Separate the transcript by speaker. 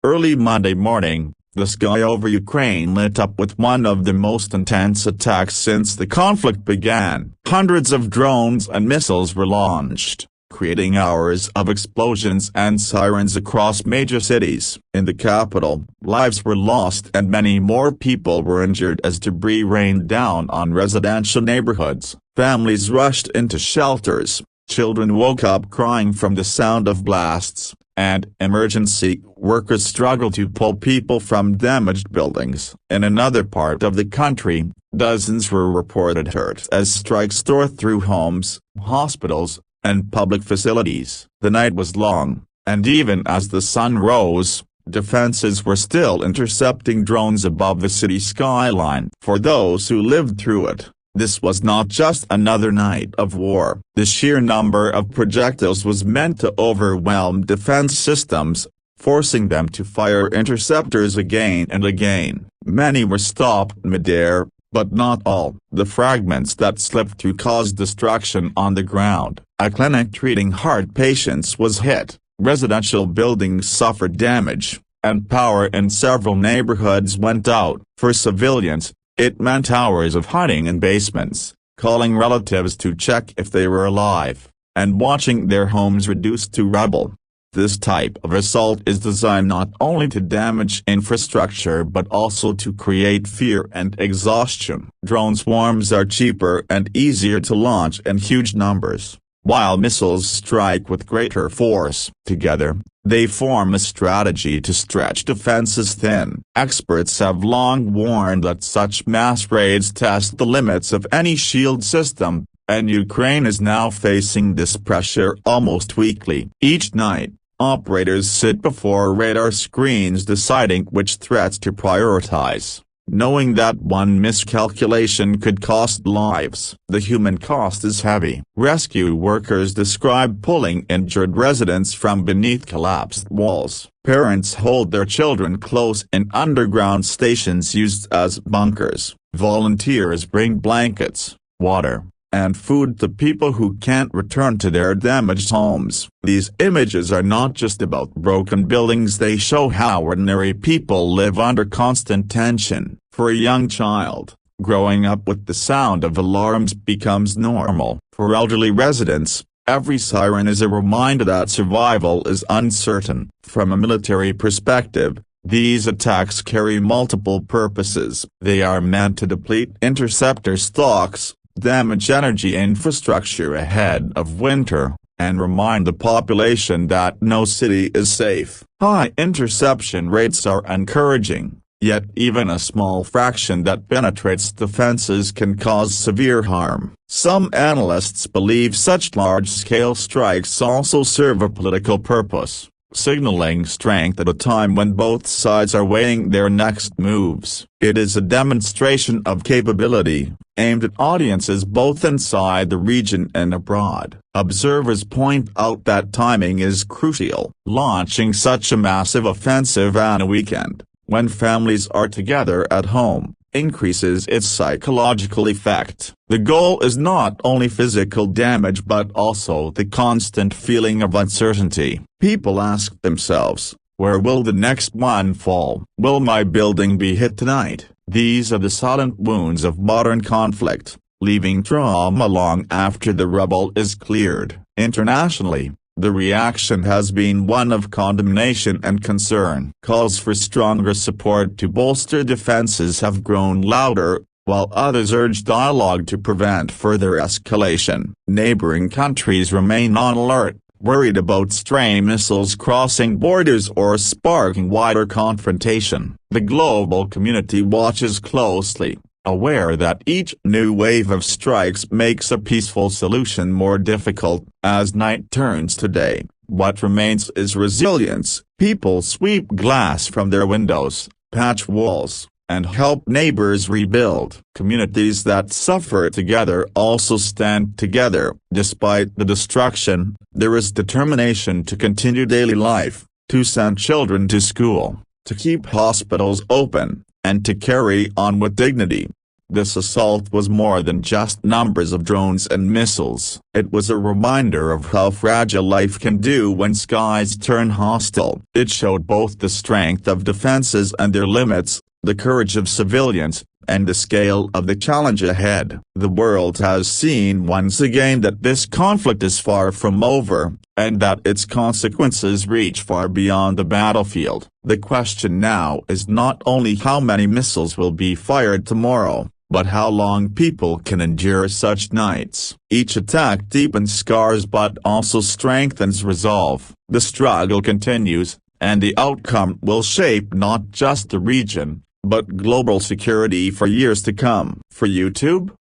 Speaker 1: Early Monday morning, the sky over Ukraine lit up with one of the most intense attacks since the conflict began. Hundreds of drones and missiles were launched, creating hours of explosions and sirens across major cities. In the capital, lives were lost and many more people were injured as debris rained down on residential neighborhoods. Families rushed into shelters, children woke up crying from the sound of blasts, and emergency workers struggled to pull people from damaged buildings. In another part of the country, dozens were reported hurt as strikes tore through homes, hospitals, and public facilities. The night was long, and even as the sun rose, defenses were still intercepting drones above the city skyline. For those who lived through it, this was not just another night of war. The sheer number of projectiles was meant to overwhelm defense systems, forcing them to fire interceptors again and again. Many were stopped midair, but not all. The fragments that slipped through caused destruction on the ground. A clinic treating heart patients was hit, residential buildings suffered damage, and power in several neighborhoods went out. For civilians, it meant hours of hiding in basements, calling relatives to check if they were alive, and watching their homes reduced to rubble. This type of assault is designed not only to damage infrastructure but also to create fear and exhaustion. Drone swarms are cheaper and easier to launch in huge numbers, while missiles strike with greater force. Together, they form a strategy to stretch defenses thin. Experts have long warned that such mass raids test the limits of any shield system, and Ukraine is now facing this pressure almost weekly. Each night, operators sit before radar screens deciding which threats to prioritize, knowing that one miscalculation could cost lives. The human cost is heavy. Rescue workers describe pulling injured residents from beneath collapsed walls. Parents hold their children close in underground stations used as bunkers. Volunteers bring blankets, water, and food to people who can't return to their damaged homes. These images are not just about broken buildings, they show how ordinary people live under constant tension. For a young child, growing up with the sound of alarms becomes normal. For elderly residents, every siren is a reminder that survival is uncertain. From a military perspective, these attacks carry multiple purposes. They are meant to deplete interceptor stocks, damage energy infrastructure ahead of winter, and remind the population that no city is safe. High interception rates are encouraging, yet even a small fraction that penetrates defenses can cause severe harm. Some analysts believe such large-scale strikes also serve a political purpose, signaling strength at a time when both sides are weighing their next moves. It is a demonstration of capability, aimed at audiences both inside the region and abroad. Observers point out that timing is crucial. Launching such a massive offensive on a weekend, when families are together at home, increases its psychological effect. The goal is not only physical damage but also the constant feeling of uncertainty. People ask themselves, where will the next one fall? Will my building be hit tonight? These are the silent wounds of modern conflict, leaving trauma long after the rubble is cleared. Internationally, the reaction has been one of condemnation and concern. Calls for stronger support to bolster defenses have grown louder, while others urge dialogue to prevent further escalation. Neighboring countries remain on alert, worried about stray missiles crossing borders or sparking wider confrontation. The global community watches closely, aware that each new wave of strikes makes a peaceful solution more difficult. As night turns to day, what remains is resilience. People sweep glass from their windows, patch walls, and help neighbors rebuild. Communities that suffer together also stand together. Despite the destruction, there is determination to continue daily life, to send children to school, to keep hospitals open, and to carry on with dignity. This assault was more than just numbers of drones and missiles. It was a reminder of how fragile life can do when skies turn hostile. It showed both the strength of defenses and their limits, the courage of civilians, and the scale of the challenge ahead. The world has seen once again that this conflict is far from over, and that its consequences reach far beyond the battlefield. The question now is not only how many missiles will be fired tomorrow, but how long people can endure such nights. Each attack deepens scars but also strengthens resolve. The struggle continues, and the outcome will shape not just the region, but global security for years to come. For YouTube,